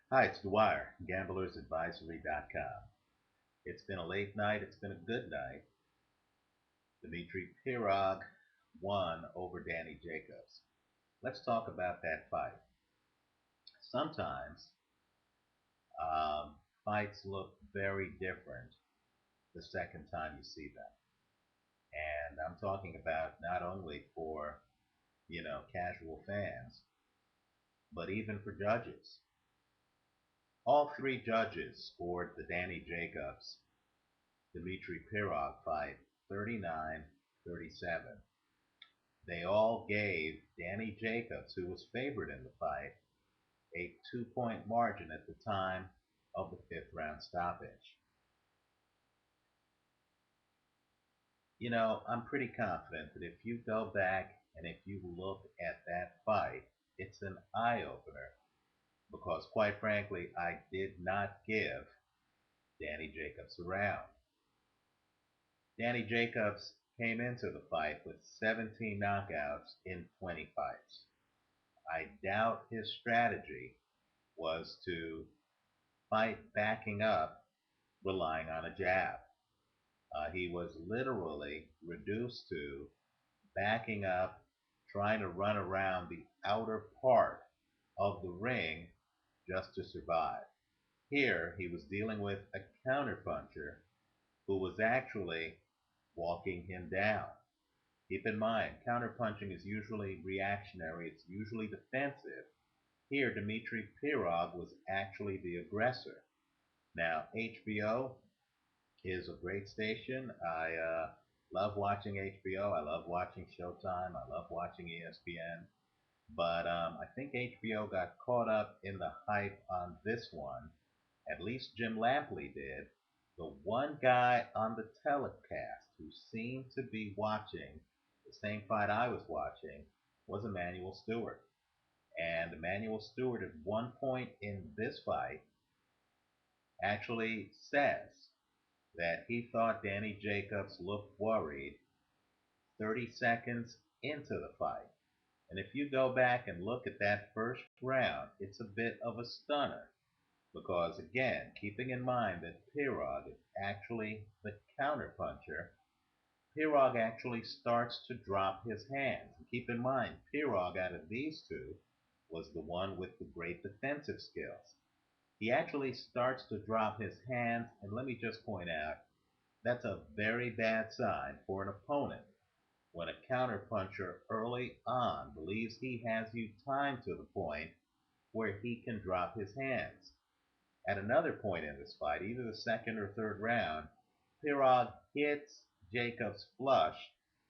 Hi, it's Dwyer, gamblersadvisory.com. It's been a late night. It's been a good night. Dimitry Pirog won over Danny Jacobs. Let's talk about that fight. Sometimes um, fights look very different the second time you see them. And I'm talking about not only for, casual fans, but even for judges. All three judges scored the Danny Jacobs Dimitry Pirog fight 39-37. They all gave Danny Jacobs, who was favored in the fight, a 2-point margin at the time of the fifth round stoppage. I'm pretty confident that if you go back and if you look at that fight, it's an eye opener because, quite frankly, I did not give Danny Jacobs a round. Danny Jacobs came into the fight with 17 knockouts in 20 fights. I doubt his strategy was to fight backing up, relying on a jab. He was literally reduced to backing up, trying to run around the outer part of the ring just to survive. Here, he was dealing with a counterpuncher who was actually walking him down. Keep in mind, counterpunching is usually reactionary, it's usually defensive. Here, Dimitry Pirog was actually the aggressor. Now, HBO is a great station. I love watching HBO. I love watching Showtime. I love watching ESPN. But I think HBO got caught up in the hype on this one. At least Jim Lampley did. The one guy on the telecast who seemed to be watching the same fight I was watching was Emmanuel Stewart. And Emmanuel Stewart, at one point in this fight, actually says that he thought Danny Jacobs looked worried 30 seconds into the fight. And if you go back and look at that first round, it's a bit of a stunner. Because again, keeping in mind that Pirog is actually the counterpuncher, Pirog actually starts to drop his hands. And keep in mind, Pirog out of these two was the one with the great defensive skills. He actually starts to drop his hands, and let me just point out, that's a very bad sign for an opponent when a counterpuncher early on believes he has you timed to the point where he can drop his hands. At another point in this fight, either the second or third round, Pirog hits Jacobs flush,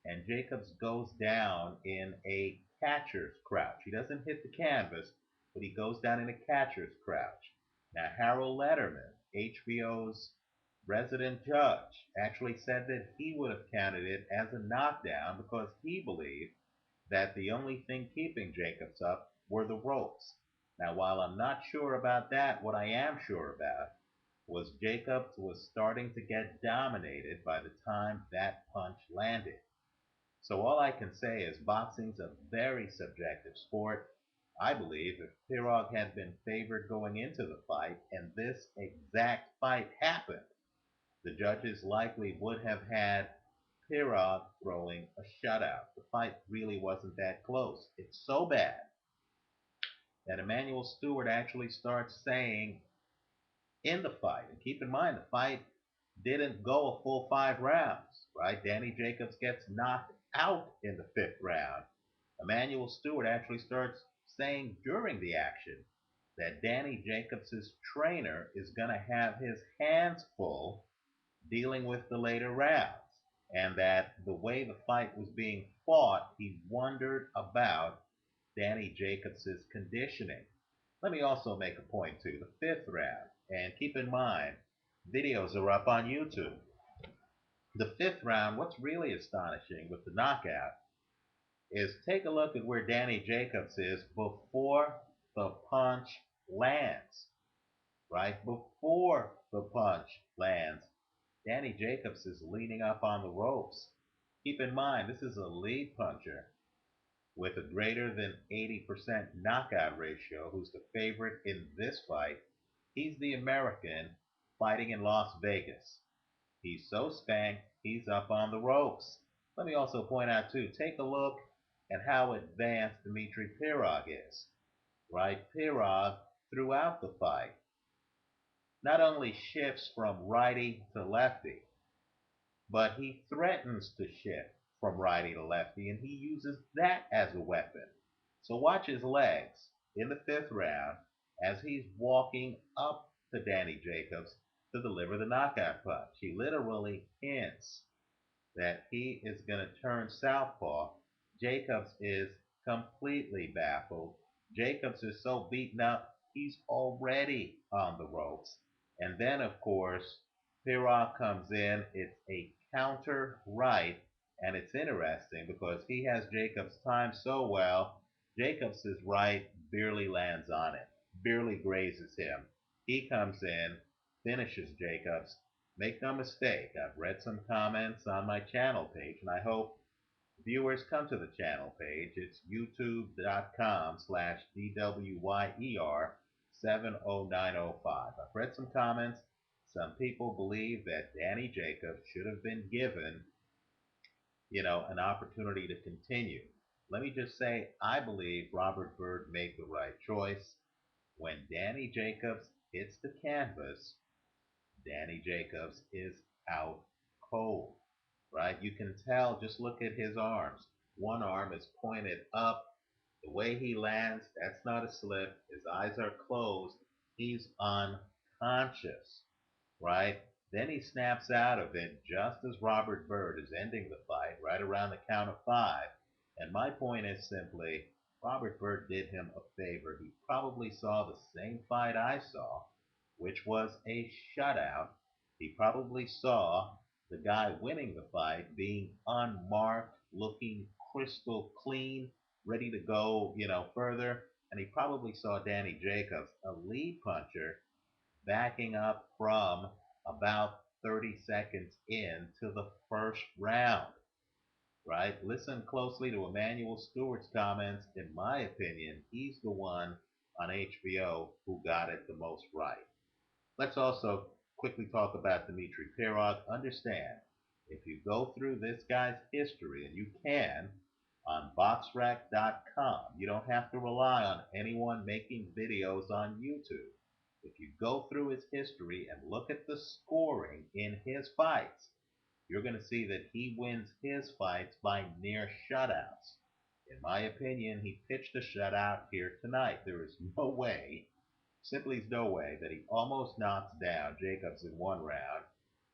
and Jacobs goes down in a catcher's crouch. He doesn't hit the canvas, but he goes down in a catcher's crouch. Now, Harold Lederman, HBO's resident judge, actually said that he would have counted it as a knockdown because he believed that the only thing keeping Jacobs up were the ropes. Now, while I'm not sure about that, what I am sure about was Jacobs was starting to get dominated by the time that punch landed. So all I can say is boxing's a very subjective sport. I believe if Pirog had been favored going into the fight and this exact fight happened, the judges likely would have had Pirog throwing a shutout. The fight really wasn't that close. It's so bad that Emmanuel Stewart actually starts saying in the fight, and keep in mind the fight didn't go a full 5 rounds, right? Danny Jacobs gets knocked out in the fifth round. Emmanuel Stewart actually starts saying during the action that Danny Jacobs' trainer is going to have his hands full dealing with the later rounds, and that the way the fight was being fought, he wondered about Danny Jacobs' conditioning. Let me also make a point too. The fifth round, and keep in mind, videos are up on YouTube. The fifth round, what's really astonishing with the knockout is take a look at where Danny Jacobs is before the punch lands, right? Before the punch lands, Danny Jacobs is leaning up on the ropes. Keep in mind, this is a lead puncher. with a greater than 80% knockout ratio, who's the favorite in this fight. He's the American fighting in Las Vegas. He's so spanked, he's up on the ropes. Let me also point out, too, take a look at how advanced Dimitry Pirog is. Right? Pirog, throughout the fight, not only shifts from righty to lefty, but he threatens to shift from righty to lefty, and he uses that as a weapon. So watch his legs in the fifth round as he's walking up to Danny Jacobs to deliver the knockout punch. He literally hints that he is going to turn southpaw. Jacobs is completely baffled. Jacobs is so beaten up, he's already on the ropes. And then, of course, Pirog comes in. It's a counter right, and it's interesting because he has Jacobs timed so well. Jacobs' right barely lands on it, barely grazes him. He comes in, finishes Jacobs. Make no mistake, I've read some comments on my channel page, and I hope viewers come to the channel page. It's youtube.com/DWYER70905. I've read some comments. Some people believe that Danny Jacobs should have been given, an opportunity to continue. Let me just say, I believe Robert Byrd made the right choice. When Danny Jacobs hits the canvas, Danny Jacobs is out cold, right? You can tell, just look at his arms. One arm is pointed up. The way he lands, that's not a slip. His eyes are closed. He's unconscious, right? Then he snaps out of it just as Robert Byrd is ending the fight, right around the count of five. And my point is simply, Robert Byrd did him a favor. He probably saw the same fight I saw, which was a shutout. He probably saw the guy winning the fight being unmarked, looking crystal clean, ready to go, further. And he probably saw Danny Jacobs, a lead puncher, backing up from about 30 seconds into the first round, right? Listen closely to Emmanuel Stewart's comments. In my opinion, he's the one on HBO who got it the most right. Let's also quickly talk about Dimitri Pirog. Understand, if you go through this guy's history, and you can, on boxrec.com, you don't have to rely on anyone making videos on YouTube. If you go through his history and look at the scoring in his fights, you're going to see that he wins his fights by near shutouts. In my opinion, he pitched a shutout here tonight. There is no way, simply is no way, that he almost knocks down Jacobs in one round.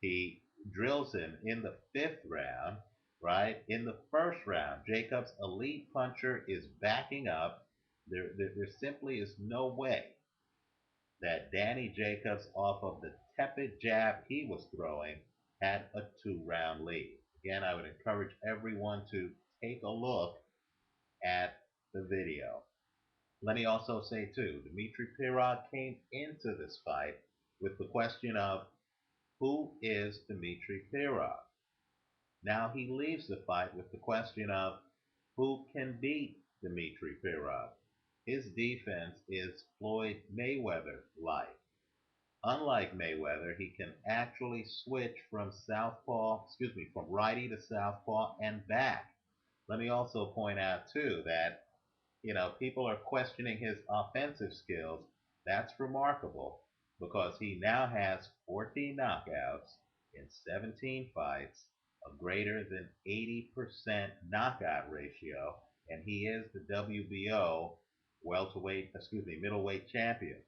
He drills him in the fifth round, right? In the first round, Jacobs, elite puncher, is backing up. There simply is no way that Danny Jacobs, off of the tepid jab he was throwing, had a two-round lead. Again, I would encourage everyone to take a look at the video. Let me also say, too, Dimitri Pirog came into this fight with the question of, who is Dimitri Pirog? Now he leaves the fight with the question of, who can beat Dimitri Pirog? His defense is Floyd Mayweather-like. Unlike Mayweather, he can actually switch from from righty to southpaw and back. Let me also point out, too, that people are questioning his offensive skills. That's remarkable because he now has 14 knockouts in 17 fights, a greater than 80% knockout ratio, and he is the WBO middleweight champion.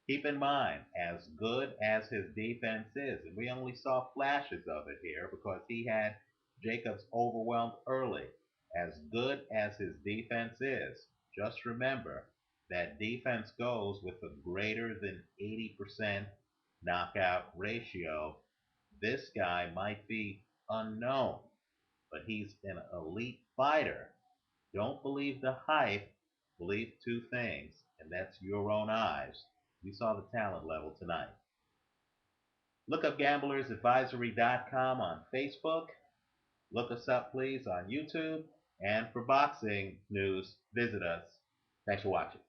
Keep in mind, as good as his defense is, and we only saw flashes of it here because he had Jacobs overwhelmed early. As good as his defense is, just remember that defense goes with a greater than 80% knockout ratio. This guy might be unknown, but he's an elite fighter. Don't believe the hype. Believe two things, and that's your own eyes. You saw the talent level tonight. Look up gamblersadvisory.com on Facebook. Look us up, please, on YouTube. And for boxing news, visit us. Thanks for watching.